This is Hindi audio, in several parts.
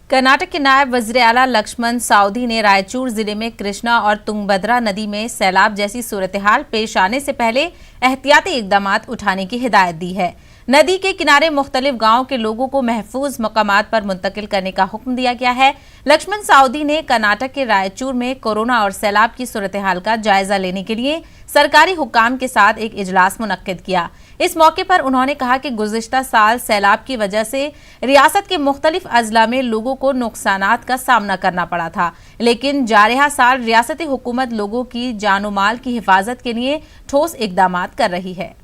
कर्नाटक के नायब वज़ीर आला लक्ष्मण सावदी ने रायचूर जिले में कृष्णा और तुंगभद्रा नदी में सैलाब जैसी सूरत-ए-हाल पेश आने से पहले एहतियाती इक़दामात उठाने की हिदायत दी है। नदी के किनारे मुख्तलिफ गांव के लोगों को महफूज मकामात पर मुंतकिल करने का हुक्म दिया गया है। लक्ष्मण सावदी ने कर्नाटक के रायचूर में कोरोना और सैलाब की सूरत-ए-हाल का जायजा लेने के लिए सरकारी हुक्काम के साथ एक इजलास मुनक्किद किया। इस मौके पर उन्होंने कहा कि गुज़िश्ता साल सैलाब की वजह से रियासत के मुख्तलिफ अजला में लोगों को नुकसानात का सामना करना पड़ा था, लेकिन जारिहा साल रियासती हुकूमत लोगों की जानो माल की हिफाजत के लिए ठोस इकदामात कर रही है।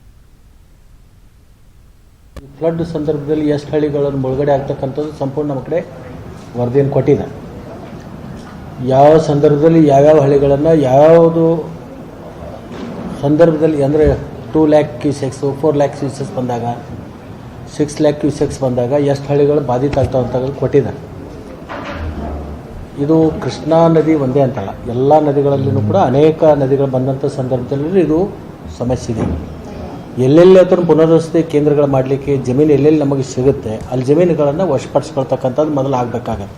ಫ್ಲಡ್ ಸಂದರ್ಭದಲ್ಲಿ ಎಷ್ಟು ಹಳ್ಳಿಗಳನ್ನು ಮುಳುಗಡೆ ಆಗ್ತಕ್ಕಂಥದ್ದು ಸಂಪೂರ್ಣ ನಮ್ಮ ಕಡೆ ವರದಿಯನ್ನು ಕೊಟ್ಟಿದೆ. ಯಾವ ಸಂದರ್ಭದಲ್ಲಿ ಯಾವ್ಯಾವ ಹಳ್ಳಿಗಳನ್ನು ಯಾವುದು ಸಂದರ್ಭದಲ್ಲಿ ಅಂದರೆ 2 lakh ಕ್ಯೂಸೆಕ್ಸ್ 4 lakh ಕ್ಯೂಸೆಕ್ಸ್ ಬಂದಾಗ 6 lakh ಕ್ಯೂಸೆಕ್ಸ್ ಬಂದಾಗ ಎಷ್ಟು ಹಳ್ಳಿಗಳು ಬಾಧಿತ ಆಗ್ತಾವೆ ಅಂತ ಕೊಟ್ಟಿದೆ. ಇದು ಕೃಷ್ಣಾ ನದಿ ಒಂದೇ ಅಂತಲ್ಲ, ಎಲ್ಲ ನದಿಗಳಲ್ಲಿನೂ ಕೂಡ ಅನೇಕ ನದಿಗಳು ಬಂದಂಥ ಸಂದರ್ಭದಲ್ಲಿ ಇದು ಸಮಸ್ಯೆ ಇದೆ. ಎಲ್ಲೆಲ್ಲಿ ಅದನ್ನು ಪುನರ್ವಸತಿ ಕೇಂದ್ರಗಳು ಮಾಡಲಿಕ್ಕೆ ಜಮೀನು ಎಲ್ಲೆಲ್ಲಿ ನಮಗೆ ಸಿಗುತ್ತೆ ಅಲ್ಲಿ ಜಮೀನುಗಳನ್ನು ವಶಪಡಿಸ್ಕೊಳ್ತಕ್ಕಂಥದ್ದು ಮೊದಲು ಆಗಬೇಕಾಗುತ್ತೆ.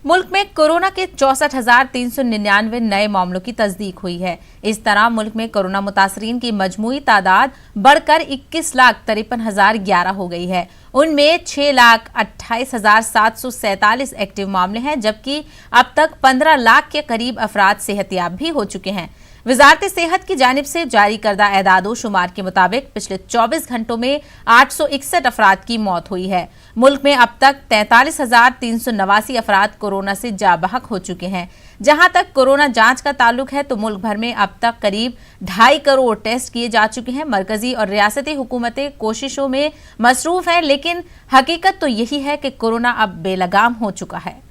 मुल्क में कोरोना के 64,399 नए मामलों की तस्दीक हुई है। इस तरह मुल्क में कोरोना मुतासरीन की मजमूई तादाद बढ़कर 21,53,011 हो गई है। उनमें 6,28,747 एक्टिव मामले हैं, जबकि अब तक 15 लाख के करीब अफराद सेहतियाब भी हो चुके हैं। वजारत सेहत की जानिब से जारी करदा एदादो शुमार के मुताबिक पिछले 24 घंटों में 861 अफराद की मौत हुई है। मुल्क में अब तक 43,389 अफराद कोरोना से जाबहक हो चुके हैं। जहां तक कोरोना जांच का ताल्लुक है तो मुल्क भर में अब तक करीब 2.5 करोड़ टेस्ट किए जा चुके हैं। मरकजी और रियासती हुकूमतें कोशिशों में मसरूफ हैं, लेकिन हकीकत तो यही है कि कोरोना अब बेलगाम हो चुका है।